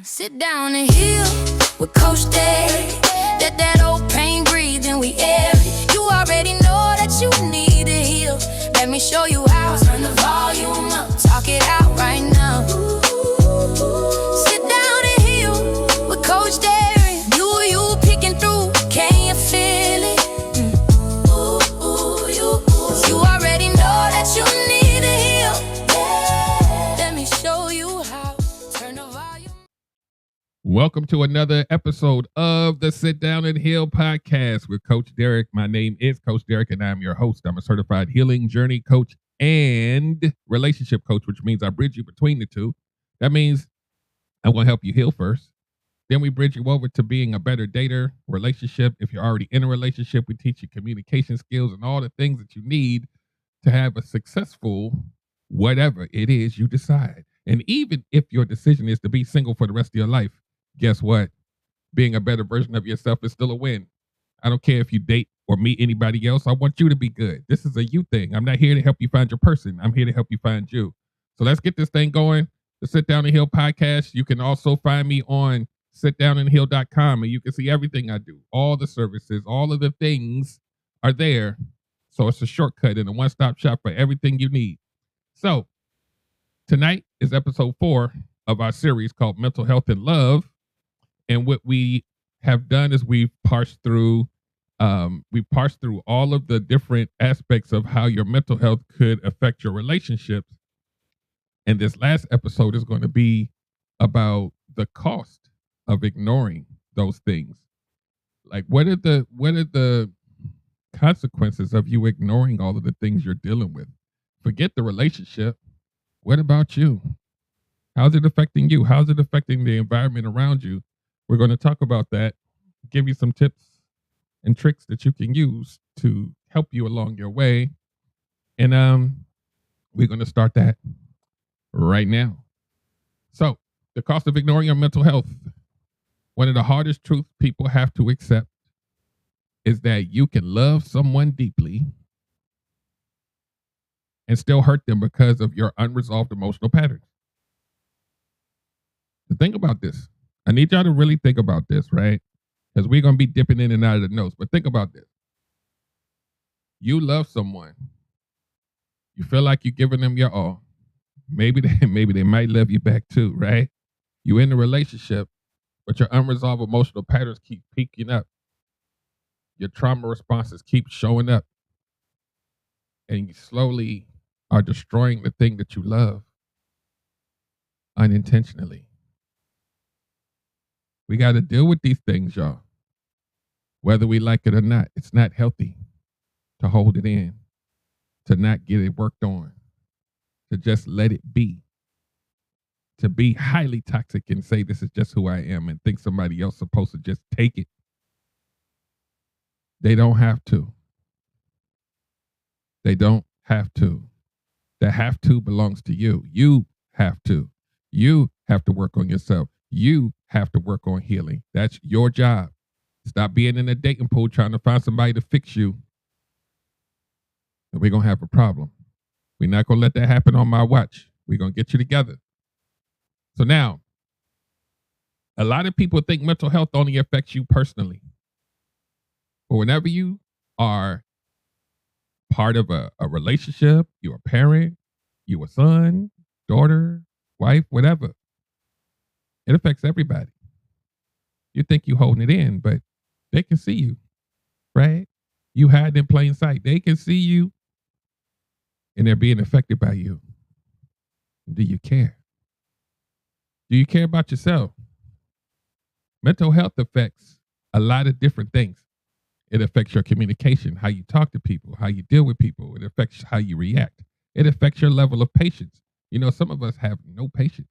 Sit down and heal with Coach Derek. Let that old pain breathe and we air it. You already know that you need to heal. Let me show you how. Turn the volume up, talk it out right now. Sit down and heal with Coach Derek. You picking through, can you feel it? You already know that you need to heal. Let me show you how. Turn the volume. Welcome to another episode of the Sit Down and Heal podcast with Coach Derek. My name is Coach Derek and I'm your host. I'm a certified healing journey coach and relationship coach, which means I bridge you between the two. That means I'm going to help you heal first. Then we bridge you over to being a better dater, relationship. If you're already in a relationship, we teach you communication skills and all the things that you need to have a successful whatever it is you decide. And even if your decision is to be single for the rest of your life, guess what? Being a better version of yourself is still a win. I don't care if you date or meet anybody else. I want you to be good. This is a you thing. I'm not here to help you find your person. I'm here to help you find you. So let's get this thing going. The Sit Down and Heal podcast. You can also find me on sitdownandheal.com and you can see everything I do. All the services, all of the things are there. So it's a shortcut and a one-stop shop for everything you need. So tonight is episode 4 of our series called Mental Health and Love. And what we have done is we've parsed through all of the different aspects of how your mental health could affect your relationships. And this last episode is going to be about the cost of ignoring those things. Like what are the consequences of you ignoring all of the things you're dealing with? Forget the relationship. What about you? How's it affecting you? How's it affecting the environment around you? We're going to talk about that, give you some tips and tricks that you can use to help you along your way. And we're going to start that right now. So, the cost of ignoring your mental health. One of the hardest truths people have to accept is that you can love someone deeply and still hurt them because of your unresolved emotional patterns. So think about this. I need y'all to really think about this, right? Because we're going to be dipping in and out of the notes. But think about this. You love someone. You feel like you're giving them your all. Maybe they might love you back too, right? You're in a relationship, but your unresolved emotional patterns keep peaking up. Your trauma responses keep showing up. And you slowly are destroying the thing that you love unintentionally. We got to deal with these things, y'all. Whether we like it or not, it's not healthy to hold it in, to not get it worked on, to just let it be, to be highly toxic and say this is just who I am and think somebody else is supposed to just take it. They don't have to. They don't have to. The have to belongs to you. You have to. You have to work on yourself. You have to work on healing. That's your job. Stop being in a dating pool trying to find somebody to fix you. And we're going to have a problem. We're not going to let that happen on my watch. We're going to get you together. So now, a lot of people think mental health only affects you personally. But whenever you are part of a relationship, you're a parent, you're a son, daughter, wife, whatever, it affects everybody. You think you're holding it in, but they can see you, right? You hide in plain sight. They can see you, and they're being affected by you. Do you care? Do you care about yourself? Mental health affects a lot of different things. It affects your communication, how you talk to people, how you deal with people. It affects how you react. It affects your level of patience. You know, some of us have no patience,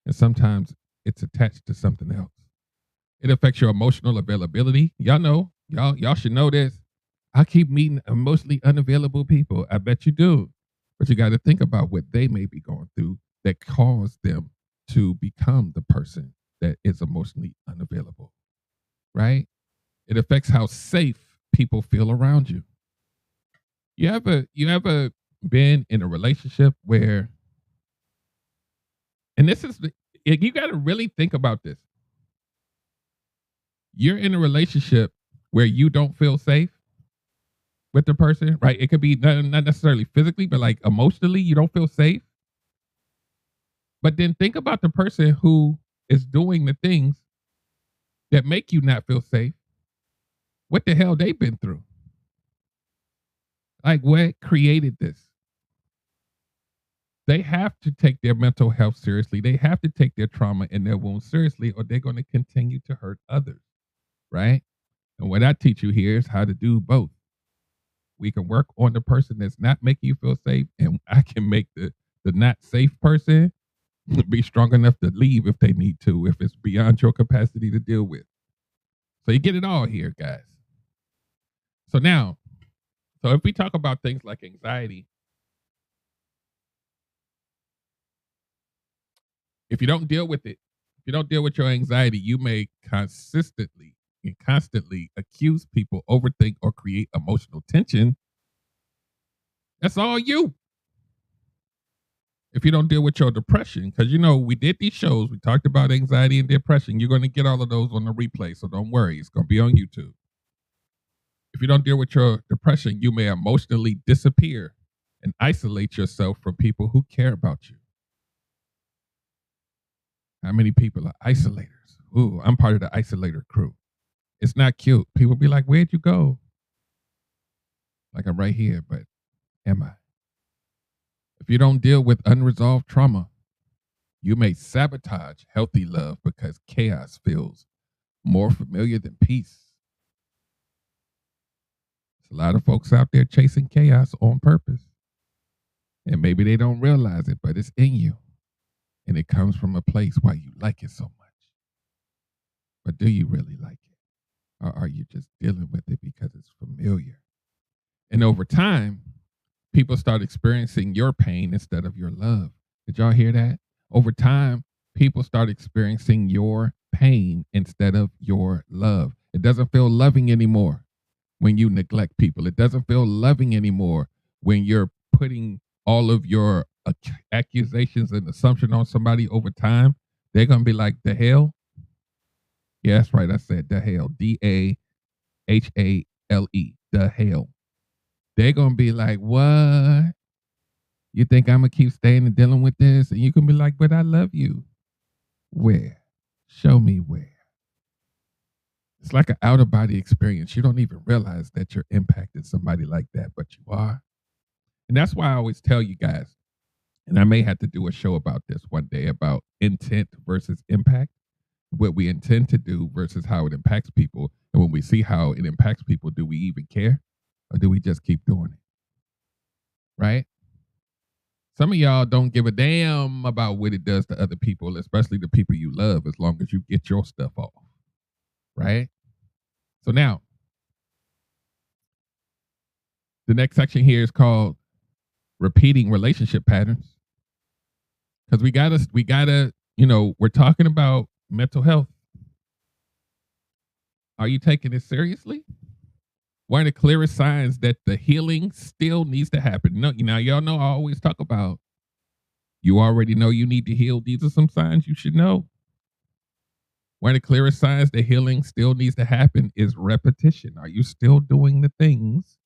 and sometimes it's attached to something else. It affects your emotional availability. Y'all know, y'all should know this. I keep meeting emotionally unavailable people. I bet you do. But you got to think about what they may be going through that caused them to become the person that is emotionally unavailable, right? It affects how safe people feel around you. You ever been in a relationship where, and this is You got to really think about this. You're in a relationship where you don't feel safe with the person, right? It could be not necessarily physically, but like emotionally, you don't feel safe. But then think about the person who is doing the things that make you not feel safe. What the hell they've been through? Like, what created this? They have to take their mental health seriously. They have to take their trauma and their wounds seriously, or they're going to continue to hurt others, right? And what I teach you here is how to do both. We can work on the person that's not making you feel safe, and I can make the not safe person be strong enough to leave if they need to, if it's beyond your capacity to deal with. So you get it all here, guys. So now, so if we talk about things like anxiety, if you don't deal with it, if you don't deal with your anxiety, you may consistently and constantly accuse people, overthink, or create emotional tension. That's all you. If you don't deal with your depression, because we did these shows, we talked about anxiety and depression. You're going to get all of those on the replay, so don't worry, it's going to be on YouTube. If you don't deal with your depression, you may emotionally disappear and isolate yourself from people who care about you. How many people are isolators? Ooh, I'm part of the isolator crew. It's not cute. People be like, where'd you go? Like, I'm right here, but am I? If you don't deal with unresolved trauma, you may sabotage healthy love because chaos feels more familiar than peace. There's a lot of folks out there chasing chaos on purpose. And maybe they don't realize it, but it's in you. And it comes from a place why you like it so much. But do you really like it? Or are you just dealing with it because it's familiar? And over time, people start experiencing your pain instead of your love. Did y'all hear that? Over time, people start experiencing your pain instead of your love. It doesn't feel loving anymore when you neglect people. It doesn't feel loving anymore when you're putting all of your accusations and assumption on somebody. Over time, they're going to be like, the hell? Yeah, that's right. I said the hell. DAHALE. The hell. They're going to be like, what? You think I'm going to keep staying and dealing with this? And you can be like, but I love you. Where? Show me where. It's like an out-of-body experience. You don't even realize that you're impacting somebody like that, but you are. And that's why I always tell you guys, and I may have to do a show about this one day, about intent versus impact, what we intend to do versus how it impacts people. And when we see how it impacts people, do we even care? Or do we just keep doing it? Right? Some of y'all don't give a damn about what it does to other people, especially the people you love, as long as you get your stuff off. Right? So now, the next section here is called repeating relationship patterns. Because we gotta, we're talking about mental health. Are you taking it seriously? One of the clearest signs that the healing still needs to happen. No, y'all know I always talk about, you already know you need to heal. These are some signs you should know. One of the clearest signs that healing still needs to happen is repetition. Are you still doing the things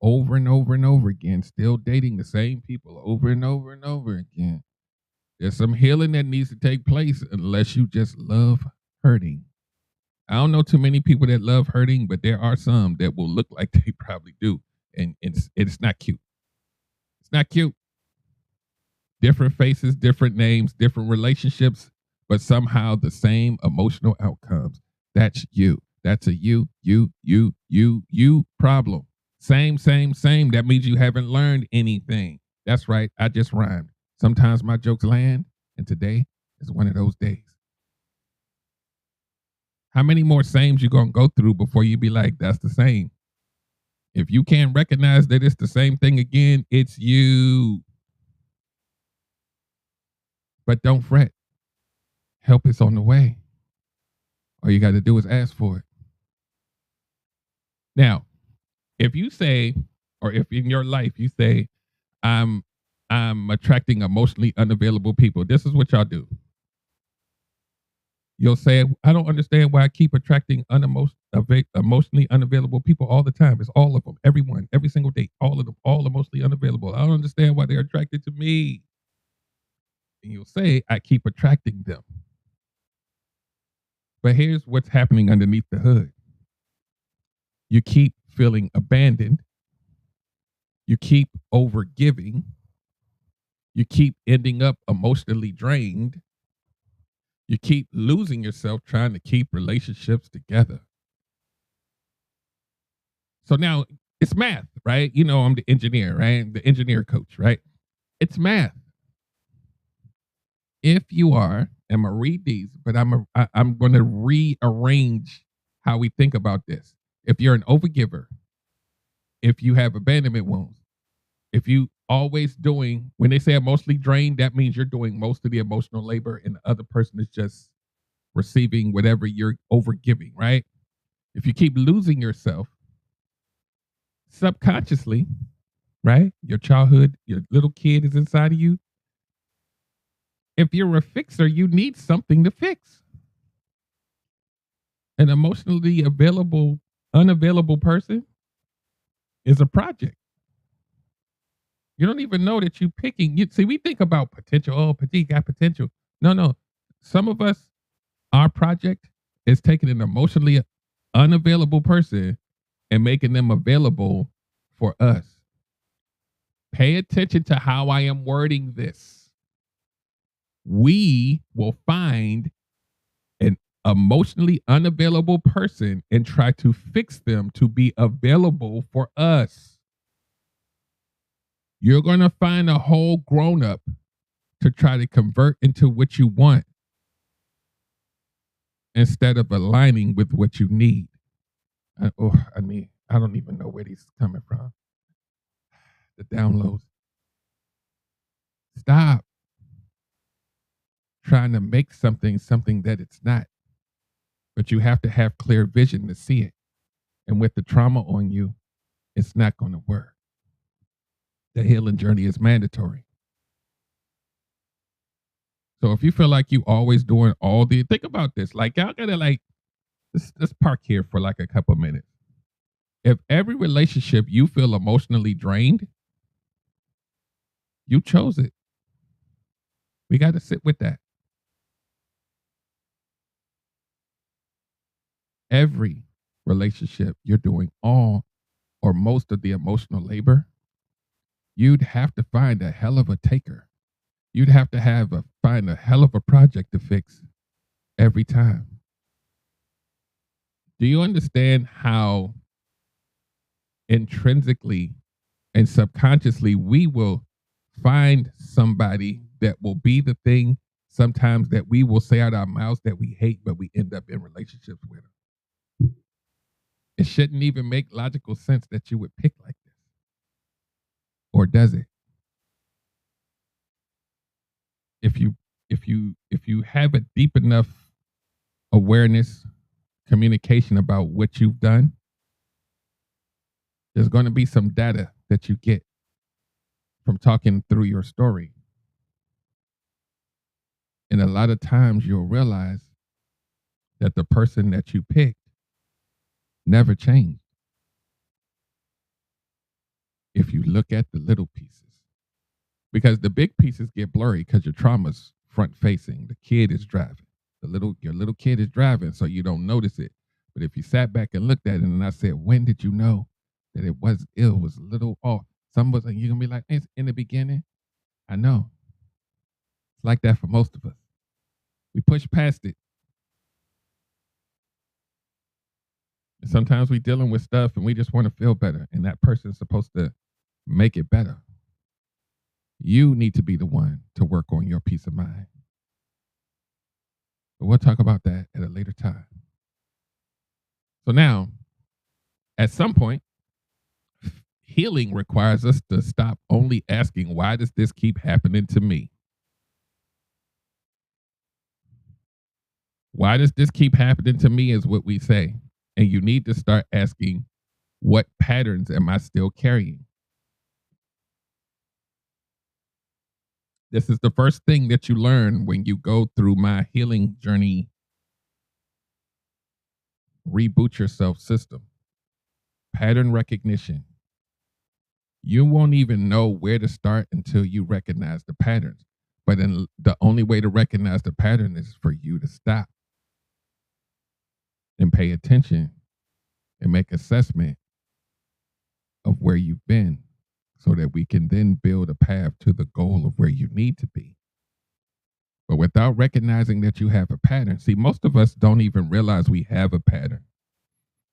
over and over and over again, still dating the same people over and over and over again? There's some healing that needs to take place, unless you just love hurting. I don't know too many people that love hurting, but there are some that will look like they probably do. And it's not cute. It's not cute. Different faces, different names, different relationships, but somehow the same emotional outcomes. That's you. That's a you problem. Same. That means you haven't learned anything. That's right. I just rhymed. Sometimes my jokes land, and today is one of those days. How many more sames you gonna go through before you be like, that's the same? If you can't recognize that it's the same thing again, it's you. But don't fret. Help is on the way. All you got to do is ask for it. Now, if you say, or if in your life you say, I'm attracting emotionally unavailable people, this is what y'all do. You'll say, I don't understand why I keep attracting emotionally unavailable people all the time. It's all of them, everyone, every single date, all of them, all emotionally unavailable. I don't understand why they're attracted to me. And you'll say, I keep attracting them. But here's what's happening underneath the hood. You keep feeling abandoned. You keep overgiving. You keep ending up emotionally drained. You keep losing yourself trying to keep relationships together. So now it's math, right? You know, I'm the engineer, right? The engineer coach, right? It's math. If you are, I'm gonna read these, but I'm going to rearrange how we think about this. If you're an overgiver, if you have abandonment wounds, if you always doing, when they say emotionally drained, that means you're doing most of the emotional labor and the other person is just receiving whatever you're overgiving, right? If you keep losing yourself subconsciously, right? Your childhood, your little kid is inside of you. If you're a fixer, you need something to fix. An emotionally unavailable person is a project. You don't even know that you're picking. You see, we think about potential. Oh, Petit got potential. No. Some of us, our project is taking an emotionally unavailable person and making them available for us. Pay attention to how I am wording this. We will find an emotionally unavailable person and try to fix them to be available for us. You're going to find a whole grown up to try to convert into what you want instead of aligning with what you need. I don't even know where these are coming from. The downloads. Stop trying to make something that it's not. But you have to have clear vision to see it. And with the trauma on you, it's not going to work. The healing journey is mandatory. So if you feel like you always doing think about this. Like y'all gotta let's park here for like a couple minutes. If every relationship you feel emotionally drained, you chose it. We got to sit with that. Every relationship you're doing all or most of the emotional labor, you'd have to find a hell of a taker. You'd have to find a hell of a project to fix every time. Do you understand how intrinsically and subconsciously we will find somebody that will be the thing sometimes that we will say out our mouths that we hate, but we end up in relationships with them? It shouldn't even make logical sense that you would pick like this. Or does it? If you have a deep enough awareness, communication about what you've done, there's going to be some data that you get from talking through your story. And a lot of times you'll realize that the person that you picked never changed. If you look at the little pieces, because the big pieces get blurry because your trauma's front facing. The kid is driving. Your little kid is driving, so you don't notice it. But if you sat back and looked at it, and I said, "When did you know that it was a little off?" Some was like, you're gonna be like, "It's in the beginning." I know. It's like that for most of us. We push past it. And sometimes we dealing with stuff and we just want to feel better, and that person's supposed to make it better. You need to be the one to work on your peace of mind. But we'll talk about that at a later time. So now, at some point, healing requires us to stop only asking, why does this keep happening to me? Why does this keep happening to me is what we say. And you need to start asking, what patterns am I still carrying? This is the first thing that you learn when you go through my healing journey reboot your self system, pattern recognition. You won't even know where to start until you recognize the patterns. But then the only way to recognize the pattern is for you to stop and pay attention and make assessment of where you've been so that we can then build a path to the goal of where you need to be. But without recognizing that you have a pattern, see, most of us don't even realize we have a pattern.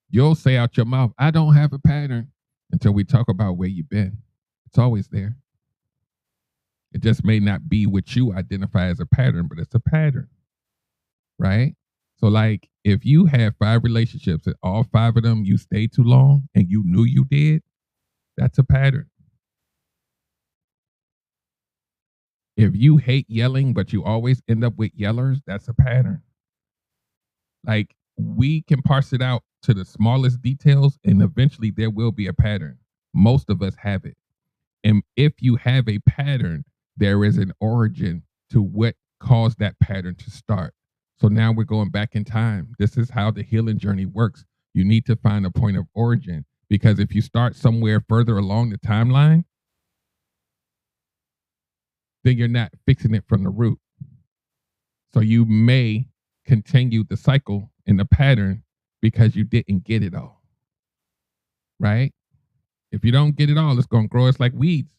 You'll say out your mouth, I don't have a pattern, until we talk about where you've been. It's always there. It just may not be what you identify as a pattern, but it's a pattern, right? So, like, if you had 5 relationships and all 5 of them you stayed too long and you knew you did, that's a pattern. If you hate yelling, but you always end up with yellers, that's a pattern. Like, we can parse it out to the smallest details, and eventually there will be a pattern. Most of us have it. And if you have a pattern, there is an origin to what caused that pattern to start. So now we're going back in time. This is how the healing journey works. You need to find a point of origin, because if you start somewhere further along the timeline, then you're not fixing it from the root. So you may continue the cycle in the pattern because you didn't get it all, right? If you don't get it all, it's going to grow. It's like weeds.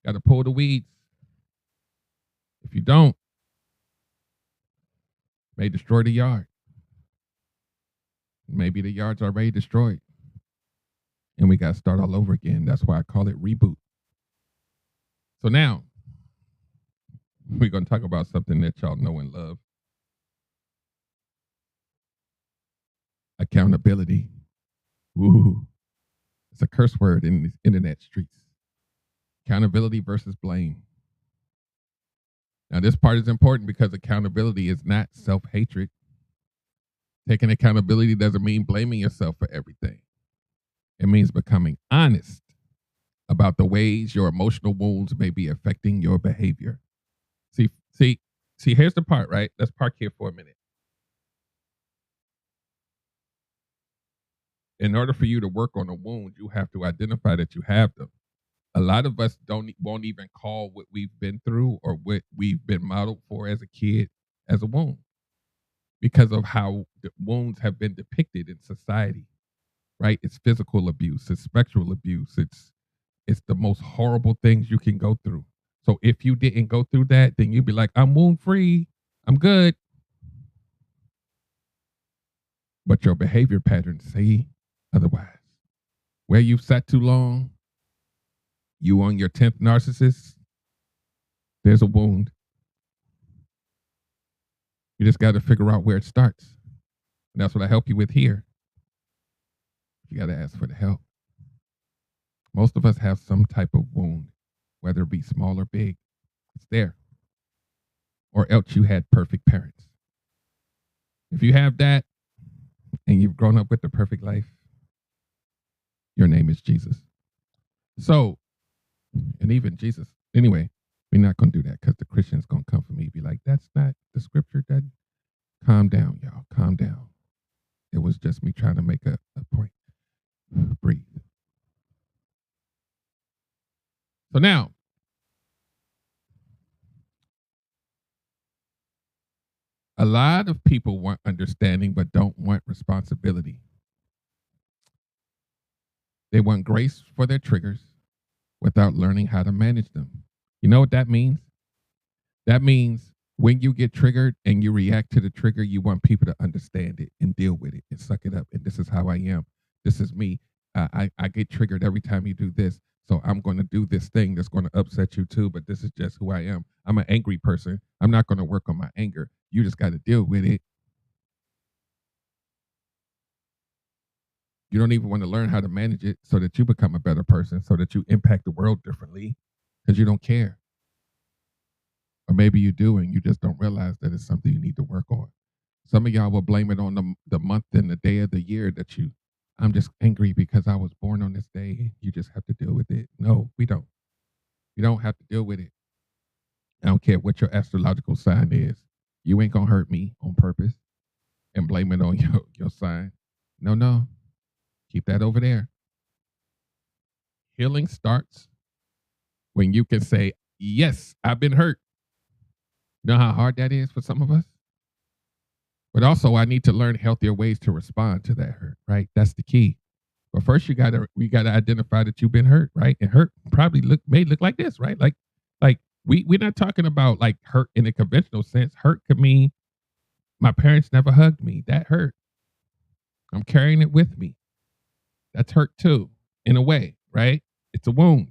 Got to pull the weeds. If you don't, it may destroy the yard. Maybe the yard's already destroyed, and we got to start all over again. That's why I call it reboot. So now we're going to talk about something that y'all know and love. Accountability. Ooh, it's a curse word in the internet streets. Accountability versus blame. Now, this part is important because accountability is not self-hatred. Taking accountability doesn't mean blaming yourself for everything. It means becoming honest about the ways your emotional wounds may be affecting your behavior. See, here's the part, right? Let's park here for a minute. In order for you to work on a wound, you have to identify that you have them. A lot of us won't even call what we've been through or what we've been modeled for as a kid as a wound, because of how the wounds have been depicted in society, right? It's physical abuse, it's sexual abuse, it's the most horrible things you can go through. So if you didn't go through that, then you'd be like, I'm wound free, I'm good. But your behavior patterns say otherwise. Where you've sat too long, you on your 10th narcissist, there's a wound. You just got to figure out where it starts. And that's what I help you with here. You got to ask for the help. Most of us have some type of wound, whether it be small or big. It's there. Or else you had perfect parents. If you have that and you've grown up with the perfect life, your name is Jesus. So, and even Jesus, anyway, we're not going to do that because the Christian's going to come for me and be like, that's not the scripture. That, calm down, y'all. Calm down. It was just me trying to make a point. Breathe. So now, a lot of people want understanding but don't want responsibility. They want grace for their triggers without learning how to manage them. You know what that means? That means when you get triggered and you react to the trigger, you want people to understand it and deal with it and suck it up. And this is how I am. This is me. I get triggered every time you do this. So I'm going to do this thing that's going to upset you too, but this is just who I am. I'm an angry person. I'm not going to work on my anger. You just got to deal with it. You don't even want to learn how to manage it so that you become a better person, so that you impact the world differently, because you don't care. Or maybe you do and you just don't realize that it's something you need to work on. Some of y'all will blame it on the month and the day of the year that I'm just angry because I was born on this day. You just have to deal with it. No, we don't. You don't have to deal with it. I don't care what your astrological sign is. You ain't gonna hurt me on purpose and blame it on your sign. No, no. Keep that over there. Healing starts when you can say, yes, I've been hurt. You know how hard that is for some of us? But also I need to learn healthier ways to respond to that hurt, right? That's the key. But first we gotta identify that you've been hurt, right? And hurt probably may look like this, right? Like we're not talking about like hurt in a conventional sense. Hurt could mean my parents never hugged me. That hurt. I'm carrying it with me. That's hurt too, in a way, right? It's a wound.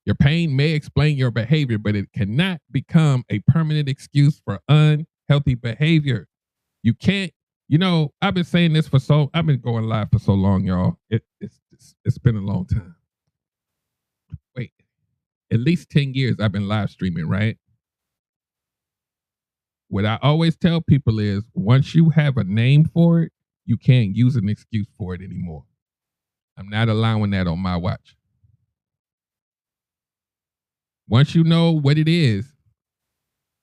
Your pain may explain your behavior, but it cannot become a permanent excuse for unhealthy behavior. You can't, I've been saying this I've been going live for so long, y'all. It's been a long time. Wait, at least 10 years I've been live streaming, right? What I always tell people is once you have a name for it, you can't use an excuse for it anymore. I'm not allowing that on my watch. Once you know what it is,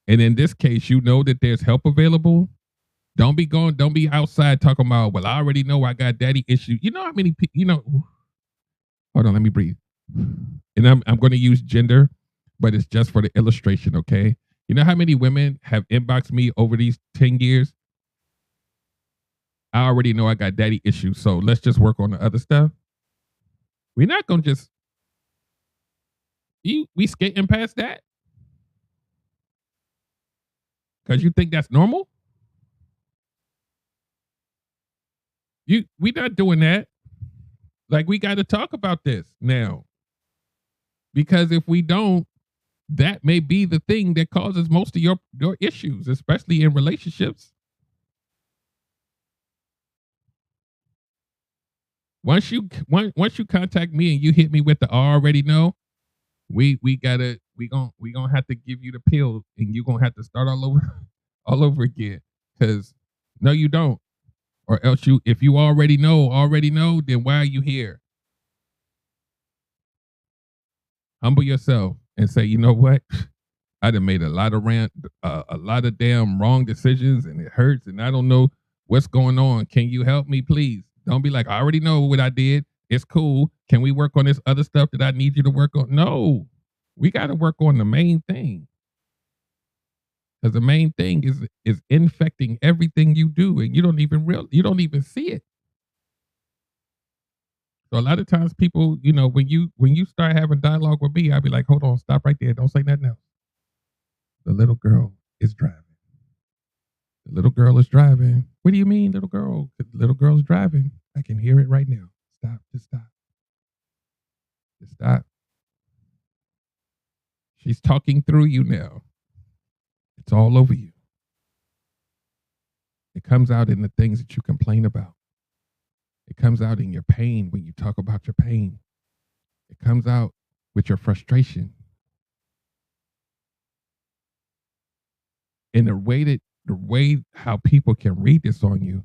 and in this case, you know that there's help available, don't be outside talking about, well, I already know I got daddy issues. You know how many people, hold on, let me breathe. And I'm going to use gender, but it's just for the illustration, okay? You know how many women have inboxed me over these 10 years? I already know I got daddy issues, so let's just work on the other stuff. We're not going to just, we skating past that? Because you think that's normal? We not doing that. Like, we got to talk about this now. Because if we don't, that may be the thing that causes most of your issues, especially in relationships. Once you contact me and you hit me with the I already know, we gonna have to give you the pill and you're gonna have to start all over again. Because no, you don't. Or else if you already know, then why are you here? Humble yourself and say, you know what? I done made a lot of damn wrong decisions and it hurts and I don't know what's going on. Can you help me, please? Don't be like, I already know what I did. It's cool. Can we work on this other stuff that I need you to work on? No, we got to work on the main thing. Because the main thing is infecting everything you do, and you don't even see it. So a lot of times people, when you start having dialogue with me, I'll be like, hold on, stop right there. Don't say nothing else. The little girl is driving. The little girl is driving. What do you mean, little girl? The little girl is driving. I can hear it right now. Stop. Just stop. Just stop. She's talking through you now. It's all over you. It comes out in the things that you complain about. It comes out in your pain when you talk about your pain. It comes out with your frustration. And the way how people can read this on you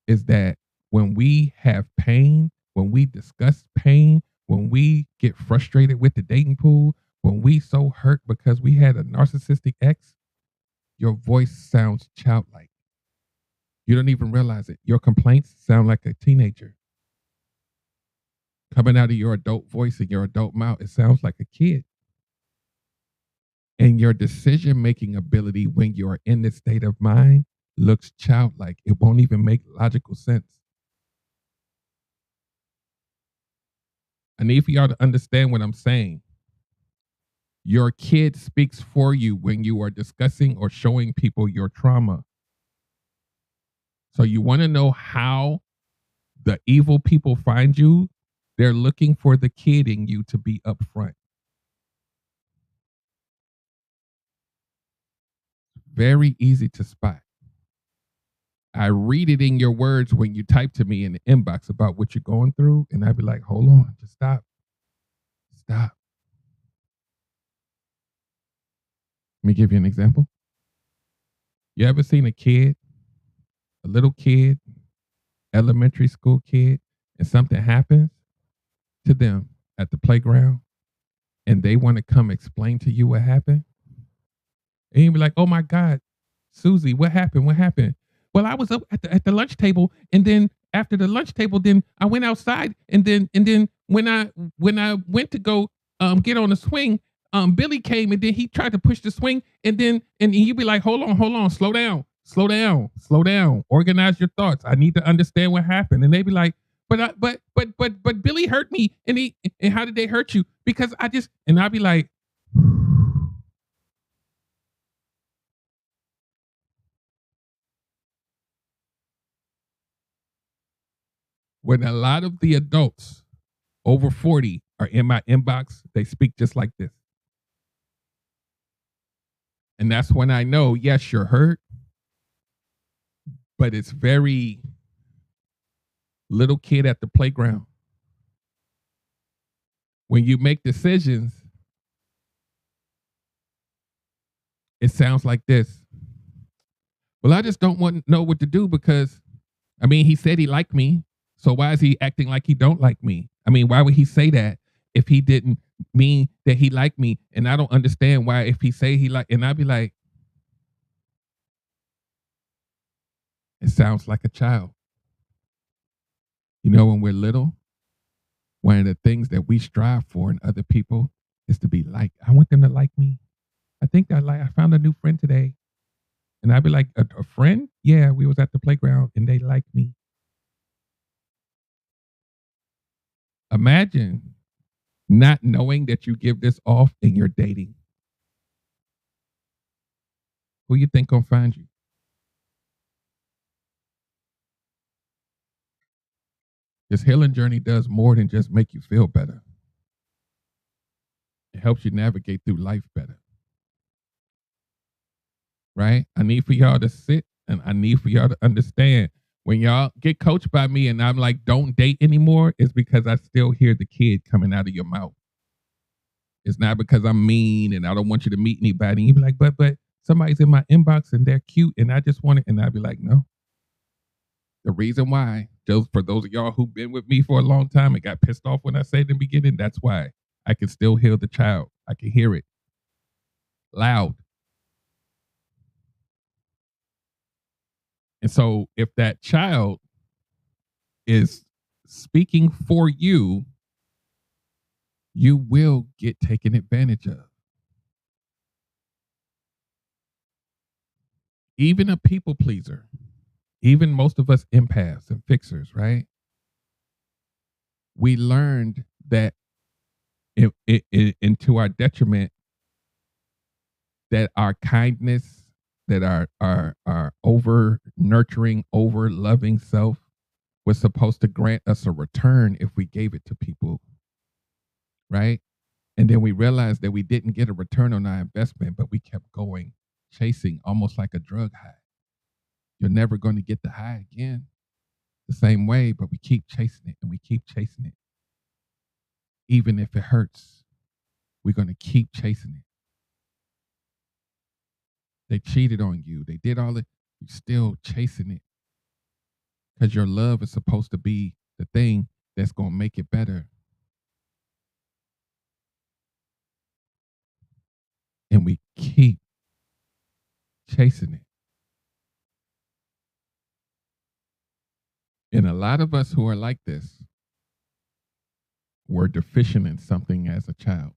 is that when we have pain, when we discuss pain, when we get frustrated with the dating pool, when we so hurt because we had a narcissistic ex, your voice sounds childlike. You don't even realize it. Your complaints sound like a teenager. Coming out of your adult voice and your adult mouth, it sounds like a kid. And your decision-making ability when you're in this state of mind looks childlike. It won't even make logical sense. I need for y'all to understand what I'm saying. Your kid speaks for you when you are discussing or showing people your trauma. So you want to know how the evil people find you? They're looking for the kid in you to be upfront. Very easy to spot. I read it in your words when you type to me in the inbox about what you're going through, and I'd be like, hold on, just stop. Stop. Let me give you an example. You ever seen a little kid, elementary school kid, and something happens to them at the playground, and they want to come explain to you what happened? And he'd be like, "Oh my God, Susie, what happened? What happened?" Well, I was up at the lunch table, and then after the lunch table, then I went outside, and then when I went to go get on the swing, Billy came, and then he tried to push the swing, and you'd be like, hold on, slow down, slow down, slow down, organize your thoughts. I need to understand what happened. And they'd be like, but Billy hurt me, and how did they hurt you? Because I just, and I'd be like, when a lot of the adults over 40 are in my inbox, they speak just like this. And that's when I know, yes, you're hurt, but it's very little kid at the playground. When you make decisions, it sounds like this. Well, I just don't want to know what to do because, I mean, he said he liked me. So why is he acting like he don't like me? I mean, why would he say that if he didn't mean that he liked me? And I don't understand why if he say he like, and I'd be like, it sounds like a child. You know, when we're little, one of the things that we strive for in other people is to be liked. I want them to like me. I found a new friend today. And I'd be like, a friend? Yeah, we was at the playground and they liked me. Imagine not knowing that you give this off and you're dating. Who you think gonna find you? This healing journey does more than just make you feel better. It helps you navigate through life better. Right? I need for y'all to sit and I need for y'all to understand when y'all get coached by me and I'm like, don't date anymore, it's because I still hear the kid coming out of your mouth. It's not because I'm mean and I don't want you to meet anybody. And you be like, but somebody's in my inbox and they're cute and I just want it. And I'd be like, no. The reason why, just for those of y'all who've been with me for a long time and got pissed off when I said in the beginning, that's why I can still hear the child. I can hear it loud. And so if that child is speaking for you, you will get taken advantage of. Even a people pleaser, even most of us empaths and fixers, right? We learned that to our detriment, that our kindness, that our over nurturing, over loving self was supposed to grant us a return if we gave it to people, right? And then we realized that we didn't get a return on our investment, but we kept going, chasing almost like a drug high. You're never going to get the high again the same way, but we keep chasing it and we keep chasing it. Even if it hurts, we're going to keep chasing it. They cheated on you. They did all it. You're still chasing it because your love is supposed to be the thing that's going to make it better. And we keep chasing it. And a lot of us who are like this were deficient in something as a child.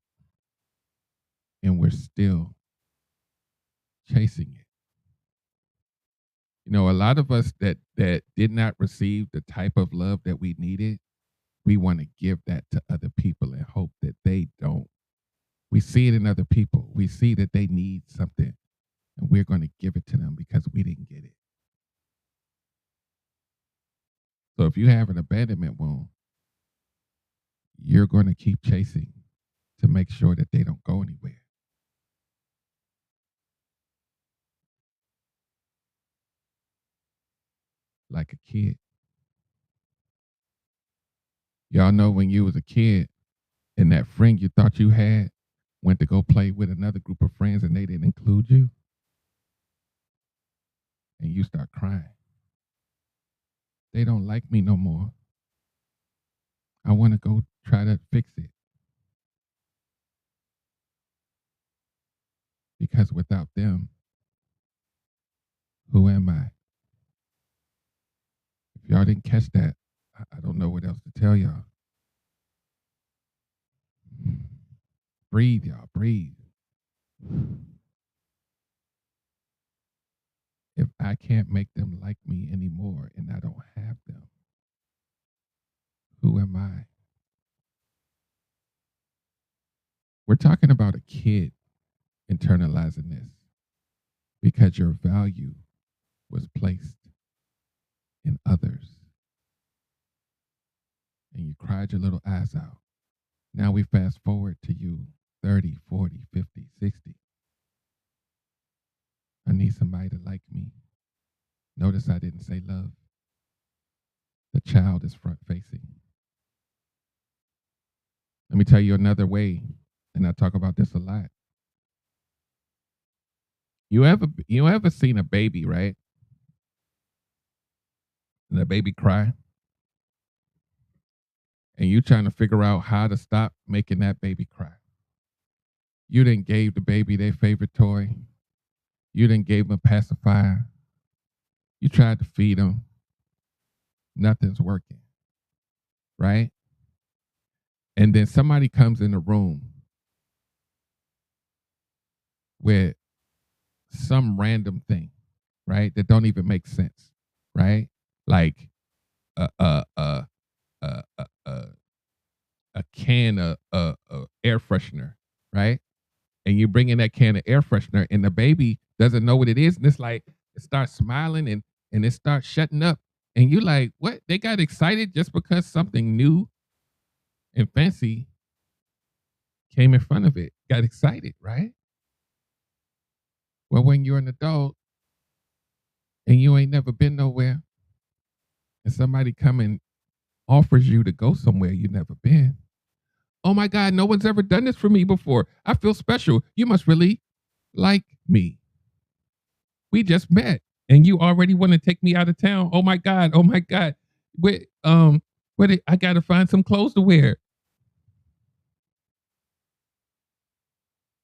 And we're still chasing it. You know, a lot of us that did not receive the type of love that we needed, we want to give that to other people and hope that they don't. We see it in other people. We see that they need something and we're going to give it to them because we didn't get it. So if you have an abandonment wound, you're going to keep chasing to make sure that they don't go anywhere. Like a kid. Y'all know when you was a kid and that friend you thought you had went to go play with another group of friends and they didn't include you, and you start crying. They don't like me no more. I want to go try to fix it. Because without them, who am I? If y'all didn't catch that, I don't know what else to tell y'all. Breathe, y'all, breathe. If I can't make them like me anymore and I don't have them, who am I? We're talking about a kid internalizing this because your value was placed in others. And you cried your little eyes out. Now we fast forward to you 30, 40, 50, 60. I need somebody to like me. Notice I didn't say love. The child is front facing. Let me tell you another way, and I talk about this a lot. You ever seen a baby, right? And the baby cry, and you trying to figure out how to stop making that baby cry. You didn't gave the baby their favorite toy. You didn't gave them a pacifier. You tried to feed them. Nothing's working, right? And then somebody comes in the room with some random thing, right? That don't even make sense, right? Like a a a a a, a, a can of air freshener, right? And you bring in that can of air freshener, and the baby doesn't know what it is, and it's like it starts smiling and it starts shutting up, and you like, what? They got excited just because something new and fancy came in front of it. Got excited, right? Well, when you're an adult and you ain't never been nowhere, and somebody come and offers you to go somewhere you never been. Oh my God, no one's ever done this for me before. I feel special. You must really like me. We just met and you already want to take me out of town. Oh my God. Oh my God. Wait, I gotta find some clothes to wear.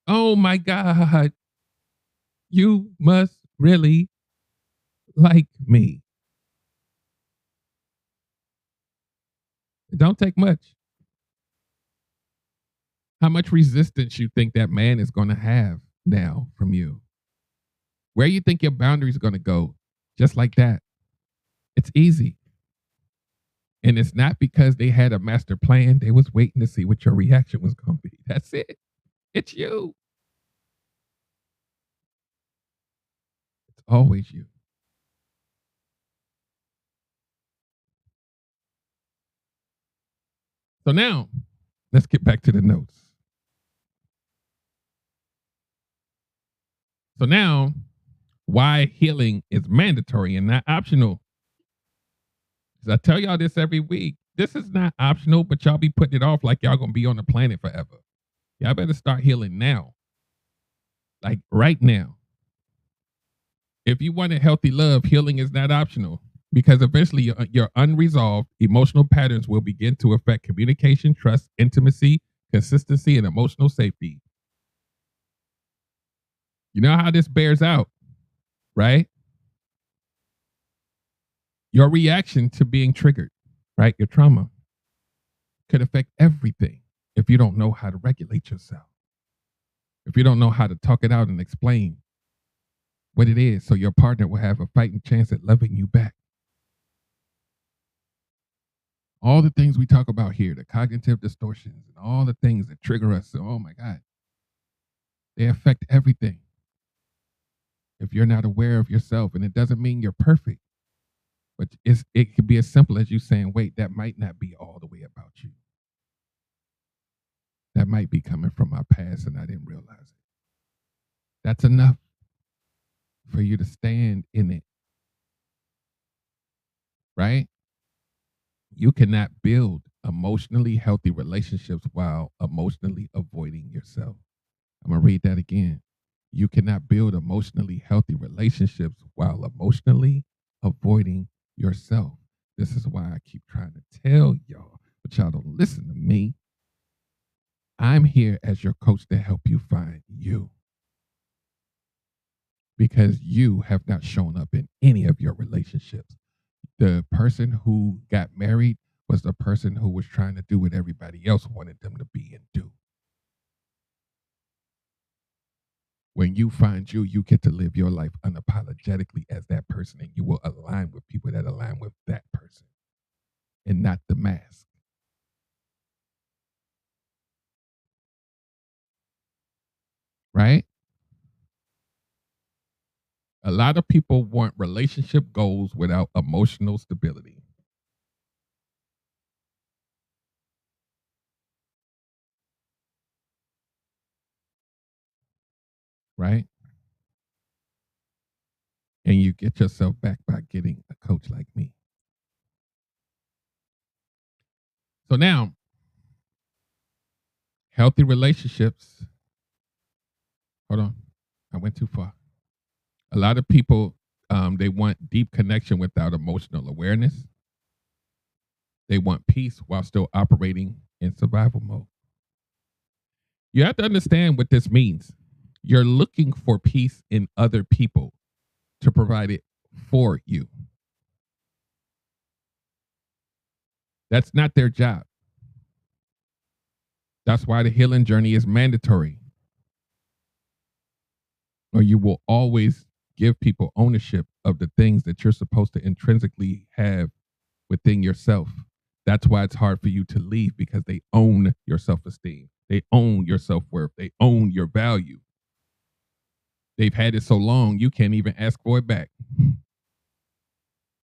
Oh my God. You must really like me. It don't take much. How much resistance you think that man is gonna have now from you? Where you think your boundaries are gonna go? Just like that. It's easy. And it's not because they had a master plan. They was waiting to see what your reaction was going to be. That's it. It's you. It's always you. So now, let's get back to the notes. So now, why healing is mandatory and not optional. Because I tell y'all this every week. This is not optional, but y'all be putting it off like y'all going to be on the planet forever. Y'all better start healing now. Like right now. If you want a healthy love, healing is not optional because eventually your unresolved emotional patterns will begin to affect communication, trust, intimacy, consistency, and emotional safety. You know how this bears out, right? Your reaction to being triggered, right? Your trauma could affect everything if you don't know how to regulate yourself. If you don't know how to talk it out and explain what it is, so your partner will have a fighting chance at loving you back. All the things we talk about here, the cognitive distortions and all the things that trigger us, oh my God, they affect everything. If you're not aware of yourself, and it doesn't mean you're perfect, but it could be as simple as you saying, wait, that might not be all the way about you. That might be coming from my past and I didn't realize it. That's enough for you to stand in it, right? You cannot build emotionally healthy relationships while emotionally avoiding yourself. I'm going to read that again. You cannot build emotionally healthy relationships while emotionally avoiding yourself. This is why I keep trying to tell y'all, but y'all don't listen to me. I'm here as your coach to help you find you. because you have not shown up in any of your relationships. The person who got married was the person who was trying to do what everybody else wanted them to be and do. When you find you, you get to live your life unapologetically as that person, and you will align with people that align with that person and not the mask. Right? A lot of people want relationship goals without emotional stability. Right? And you get yourself back by getting a coach like me. So now, healthy relationships. Hold on. I went too far. A lot of people, they want deep connection without emotional awareness. They want peace while still operating in survival mode. You have to understand what this means. You're looking for peace in other people to provide it for you. That's not their job. That's why the healing journey is mandatory. Or you will always give people ownership of the things that you're supposed to intrinsically have within yourself. That's why it's hard for you to leave, because they own your self esteem. They own your self worth. They own your value. They've had it so long, you can't even ask for it back.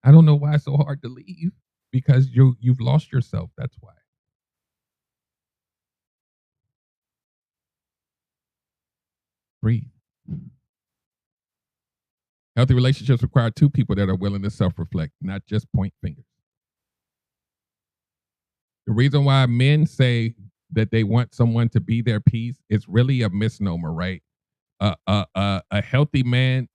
I don't know why it's so hard to leave, because you've lost yourself. That's why. Breathe. Healthy relationships require two people that are willing to self reflect, not just point fingers. The reason why men say that they want someone to be their peace is really a misnomer, right? A healthy man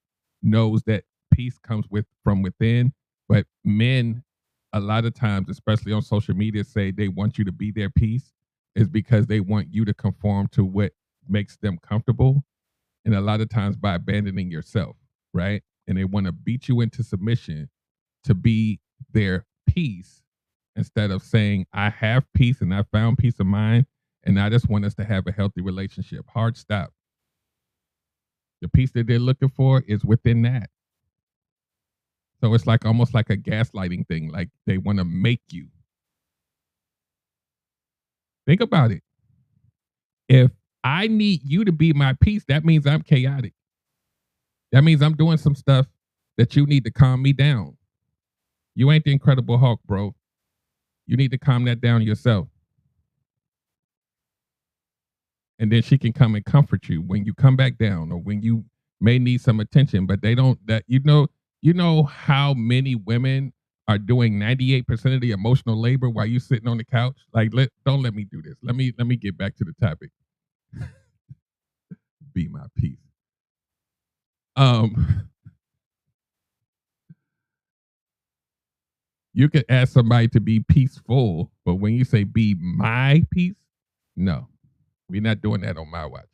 knows that peace comes from within, but men, a lot of times, especially on social media, say they want you to be their peace is because they want you to conform to what makes them comfortable, and a lot of times by abandoning yourself, right? And they want to beat you into submission to be their peace, instead of saying, I have peace and I found peace of mind, and I just want us to have a healthy relationship. Hard stop. The peace that they're looking for is within that. So it's like almost like a gaslighting thing. Like they want to make you. Think about it. If I need you to be my peace, that means I'm chaotic. That means I'm doing some stuff that you need to calm me down. You ain't the Incredible Hulk, bro. You need to calm that down yourself. And then she can come and comfort you when you come back down, or when you may need some attention. But they don't, that you know how many women are doing 98% of the emotional labor while you sitting on the couch. Like, don't let me do this. Let me get back to the topic. Be my peace. Um you could ask somebody to be peaceful, but when you say be my peace, no. We're not doing that on my watch.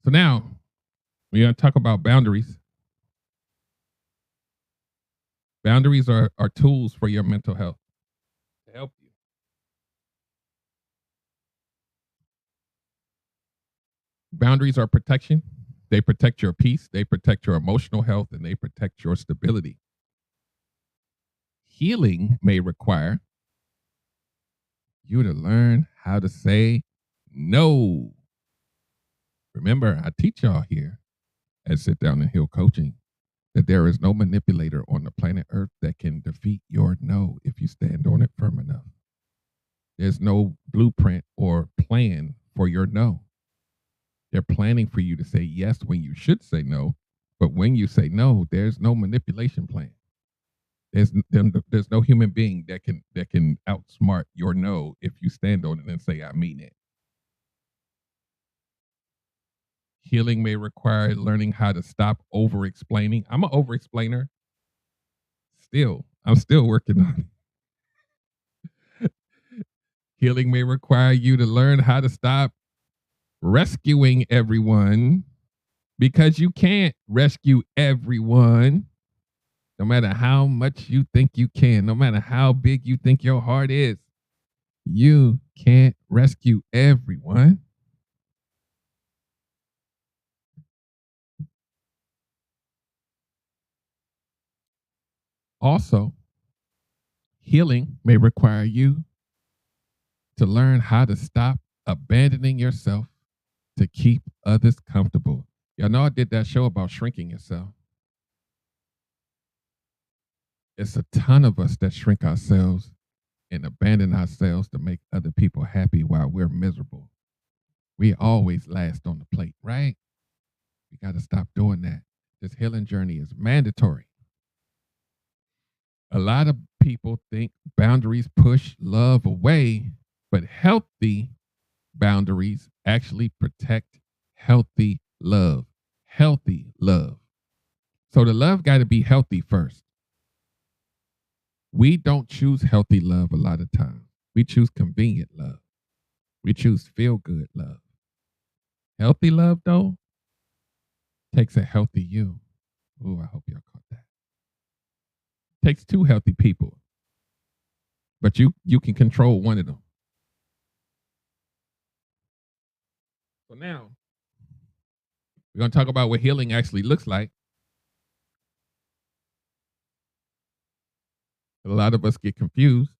So now we're going to talk about boundaries. Boundaries are tools for your mental health to help you. Boundaries are protection. They protect your peace, they protect your emotional health, and they protect your stability. Healing may require you to learn how to say no. Remember, I teach y'all here at Sit Down and Heal Coaching that there is no manipulator on the planet Earth that can defeat your no if you stand on it firm enough. There's no blueprint or plan for your no. They're planning for you to say yes when you should say no, but when you say no, there's no manipulation plan. There's no human being that can outsmart your no if you stand on it and say I mean it. Healing may require learning how to stop over explaining. I'm an over explainer. I'm still working on it. Healing may require you to learn how to stop rescuing everyone because you can't rescue everyone. No matter how much you think you can, no matter how big you think your heart is, you can't rescue everyone. Also, healing may require you to learn how to stop abandoning yourself to keep others comfortable. Y'all know I did that show about shrinking yourself. It's a ton of us that shrink ourselves and abandon ourselves to make other people happy while we're miserable. We always last on the plate, right? We got to stop doing that. This healing journey is mandatory. A lot of people think boundaries push love away, but healthy boundaries actually protect healthy love. Healthy love. So the love got to be healthy first. We don't choose healthy love a lot of times. We choose convenient love. We choose feel good love. Healthy love, though, takes a healthy you. Ooh, I hope y'all caught that. Takes two healthy people, but you can control one of them. So now we're going to talk about what healing actually looks like. A lot of us get confused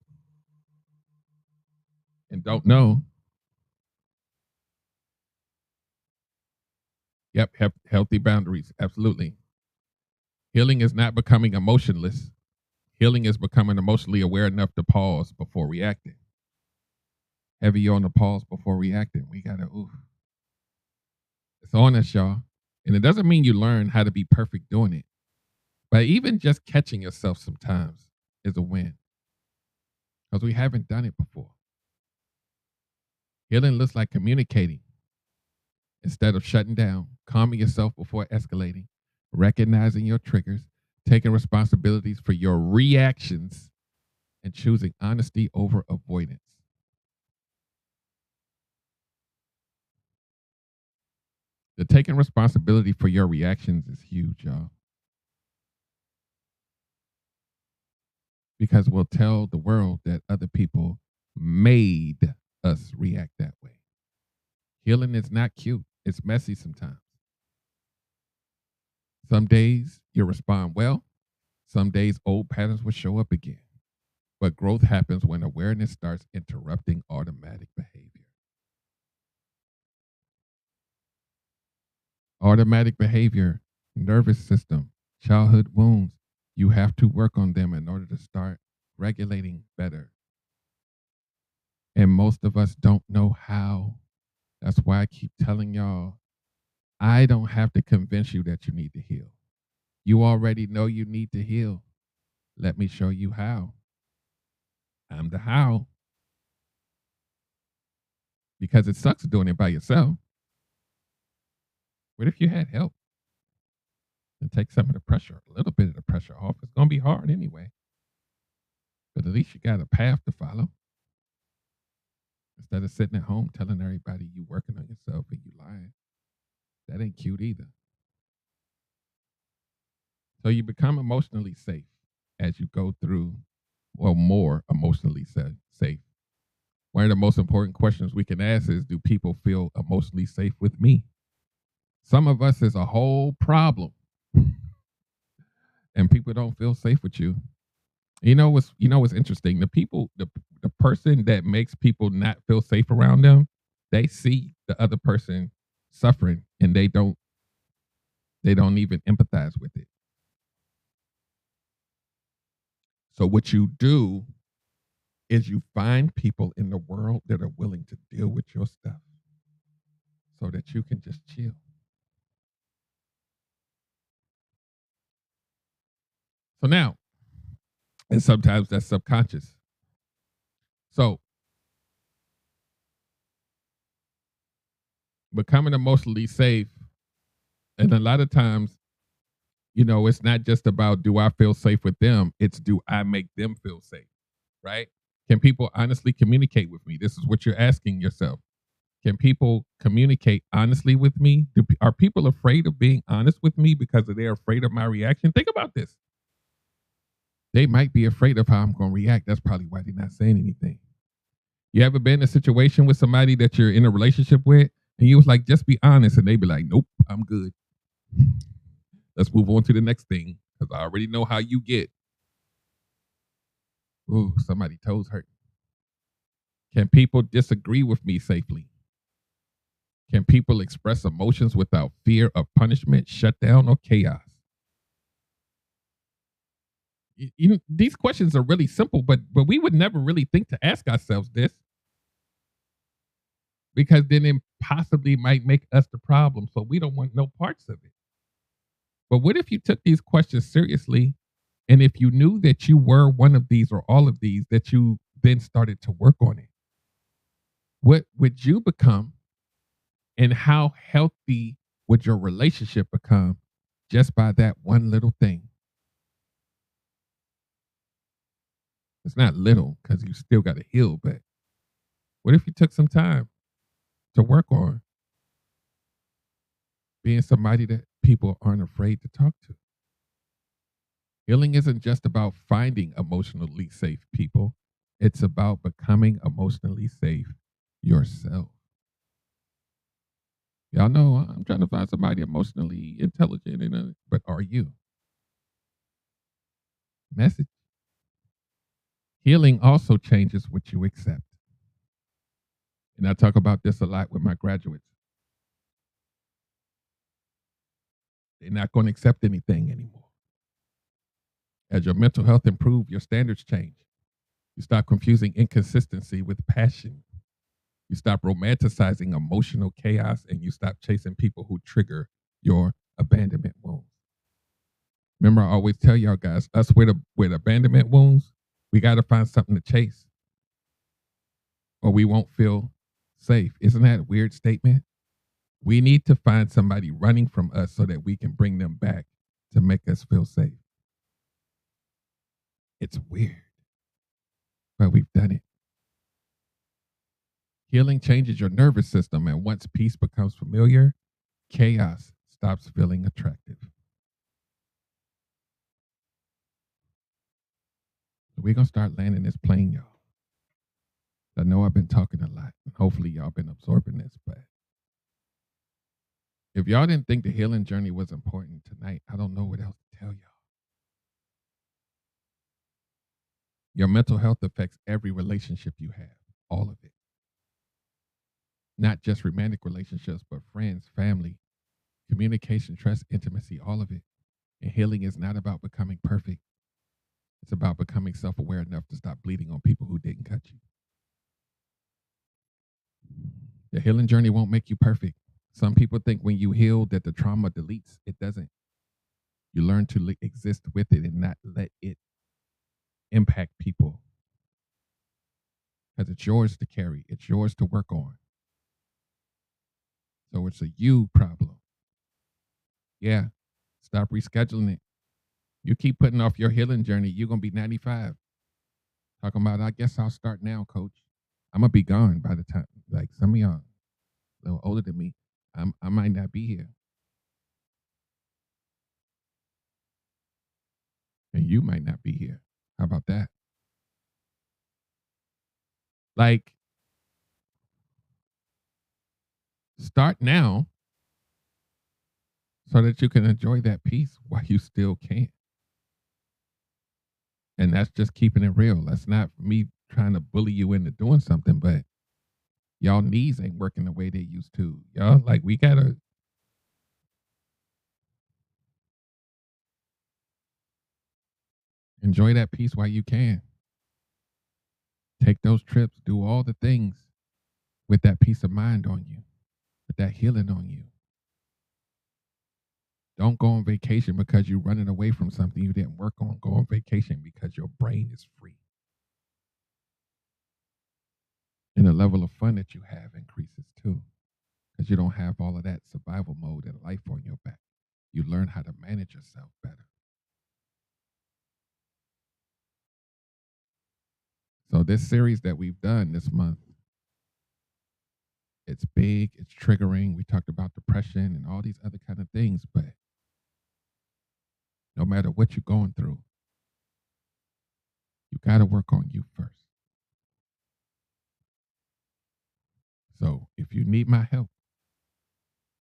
and don't know. Yep, healthy boundaries, absolutely. Healing is not becoming emotionless. Healing is becoming emotionally aware enough to pause before reacting. Heavy on the pause before reacting. We gotta, ooh. It's on us, y'all. And it doesn't mean you learn how to be perfect doing it. But even just catching yourself sometimes is a win. Because we haven't done it before. Healing looks like communicating instead of shutting down, calming yourself before escalating, recognizing your triggers, taking responsibilities for your reactions, and choosing honesty over avoidance. The taking responsibility for your reactions is huge, y'all. Because we'll tell the world that other people made us react that way. Healing is not cute. It's messy sometimes. Some days you respond well. Some days old patterns will show up again. But growth happens when awareness starts interrupting automatic behavior. Automatic behavior, nervous system, childhood wounds, you have to work on them in order to start regulating better. And most of us don't know how. That's why I keep telling y'all, I don't have to convince you that you need to heal. You already know you need to heal. Let me show you how. I'm the how. Because it sucks doing it by yourself. What if you had help? And take some of the pressure, a little bit of the pressure off. It's going to be hard anyway. But at least you got a path to follow. Instead of sitting at home telling everybody you working on yourself and you lying. That ain't cute either. So you become emotionally safe as you go through, or more emotionally safe. One of the most important questions we can ask is, do people feel emotionally safe with me? Some of us is a whole problem. And people don't feel safe with you. You know what's interesting? The person that makes people not feel safe around them, they see the other person suffering and they don't even empathize with it. So what you do is you find people in the world that are willing to deal with your stuff so that you can just chill. So now, and sometimes that's subconscious. So becoming emotionally safe, and a lot of times, it's not just about do I feel safe with them, it's do I make them feel safe, right? Can people honestly communicate with me? This is what you're asking yourself. Can people communicate honestly with me? Are people afraid of being honest with me because they're afraid of my reaction? Think about this. They might be afraid of how I'm going to react. That's probably why they're not saying anything. You ever been in a situation with somebody that you're in a relationship with and you was like, just be honest, and they be like, nope, I'm good. Let's move on to the next thing because I already know how you get. Ooh, somebody toes hurt. Can people disagree with me safely? Can people express emotions without fear of punishment, shutdown, or chaos? These questions are really simple, but we would never really think to ask ourselves this because then it possibly might make us the problem. So we don't want no parts of it. But what if you took these questions seriously, and if you knew that you were one of these or all of these, that you then started to work on it? What would you become, and how healthy would your relationship become just by that one little thing? It's not little because you still got to heal, but what if you took some time to work on being somebody that people aren't afraid to talk to? Healing isn't just about finding emotionally safe people, it's about becoming emotionally safe yourself. Y'all know I'm trying to find somebody emotionally intelligent, but are you? Message. Healing also changes what you accept. And I talk about this a lot with my graduates. They're not going to accept anything anymore. As your mental health improves, your standards change. You stop confusing inconsistency with passion. You stop romanticizing emotional chaos, and you stop chasing people who trigger your abandonment wounds. Remember, I always tell y'all guys, us with abandonment wounds, we got to find something to chase, or we won't feel safe. Isn't that a weird statement? We need to find somebody running from us so that we can bring them back to make us feel safe. It's weird, but we've done it. Healing changes your nervous system, and once peace becomes familiar, chaos stops feeling attractive. We're going to start landing this plane, y'all. I know I've been talking a lot, and hopefully y'all been absorbing this, but if y'all didn't think the healing journey was important tonight, I don't know what else to tell y'all. Your mental health affects every relationship you have, all of it. Not just romantic relationships, but friends, family, communication, trust, intimacy, all of it. And healing is not about becoming perfect. It's about becoming self-aware enough to stop bleeding on people who didn't cut you. The healing journey won't make you perfect. Some people think when you heal that the trauma deletes. It doesn't. You learn to exist with it and not let it impact people. Because it's yours to carry. It's yours to work on. So it's a you problem. Yeah. Stop rescheduling it. You keep putting off your healing journey, you're going to be 95. Talking about, I guess I'll start now, coach. I'm going to be gone by the time, like some of y'all a little older than me, I might not be here. And you might not be here. How about that? Like, start now so that you can enjoy that peace while you still can. And that's just keeping it real. That's not me trying to bully you into doing something, but y'all knees ain't working the way they used to. Y'all, like, we got to enjoy that peace while you can. Take those trips, do all the things with that peace of mind on you, with that healing on you. Don't go on vacation because you're running away from something you didn't work on. Go on vacation because your brain is free. And the level of fun that you have increases too, because you don't have all of that survival mode and life on your back. You learn how to manage yourself better. So this series that we've done this month, It's big, it's triggering. We talked about depression and all these other kind of things, but no matter what you're going through, you got to work on you first. So if you need my help,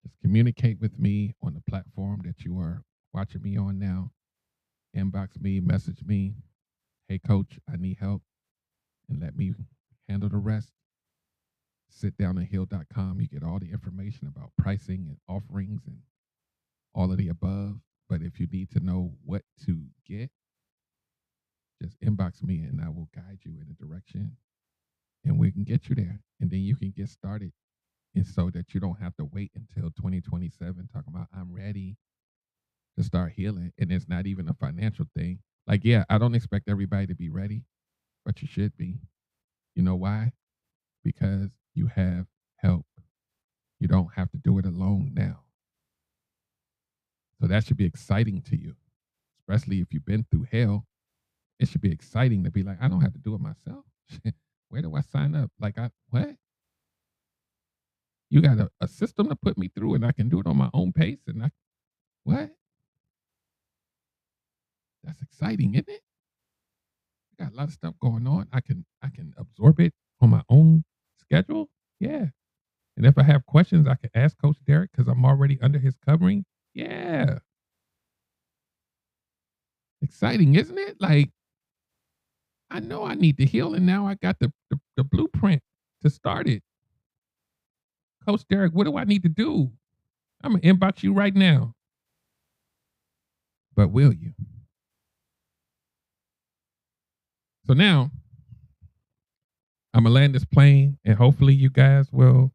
just communicate with me on the platform that you are watching me on now. Inbox me, message me. Hey, coach, I need help. And let me handle the rest. Sitdownandheal.com. You get all the information about pricing and offerings and all of the above. But if you need to know what to get, just inbox me and I will guide you in a direction and we can get you there. And then you can get started. And so that you don't have to wait until 2027 talking about I'm ready to start healing. And it's not even a financial thing. Like, yeah, I don't expect everybody to be ready, but you should be. You know why? Because you have help. You don't have to do it alone now. So that should be exciting to you, especially if you've been through hell. It should be exciting to be like, I don't have to do it myself. Where do I sign up? Like, what? You got a system to put me through and I can do it on my own pace and what? That's exciting, isn't it? I got a lot of stuff going on. I can absorb it on my own schedule. Yeah. And if I have questions, I can ask Coach Derek because I'm already under his covering. Yeah. Exciting, isn't it? Like, I know I need to heal, and now I got the blueprint to start it. Coach Derek, what do I need to do? I'm going to inbox you right now. But will you? So now, I'm going to land this plane, and hopefully you guys will,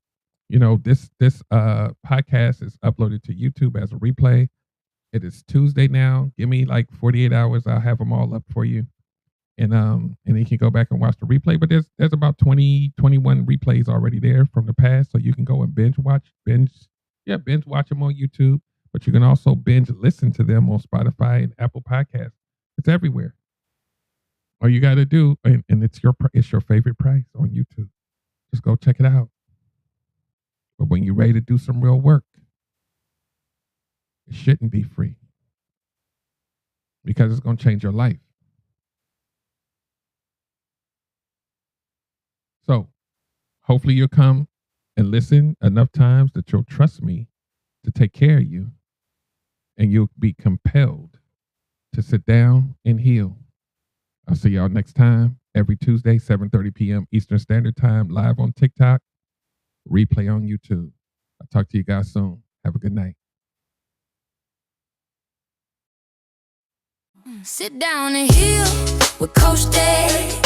this podcast is uploaded to YouTube as a replay. It is Tuesday now. Give me like 48 hours. I'll have them all up for you. And you can go back and watch the replay. But there's about 21 replays already there from the past. So you can go and binge watch them on YouTube. But you can also binge listen to them on Spotify and Apple Podcasts. It's everywhere. All you got to do, and it's your favorite price on YouTube. Just go check it out. But when you're ready to do some real work, it shouldn't be free because it's going to change your life. So hopefully you'll come and listen enough times that you'll trust me to take care of you and you'll be compelled to sit down and heal. I'll see y'all next time, every Tuesday, 7:30 p.m. Eastern Standard Time, live on TikTok, replay on YouTube. I'll talk to you guys soon. Have a good night. Sit down and heal with Coach Day.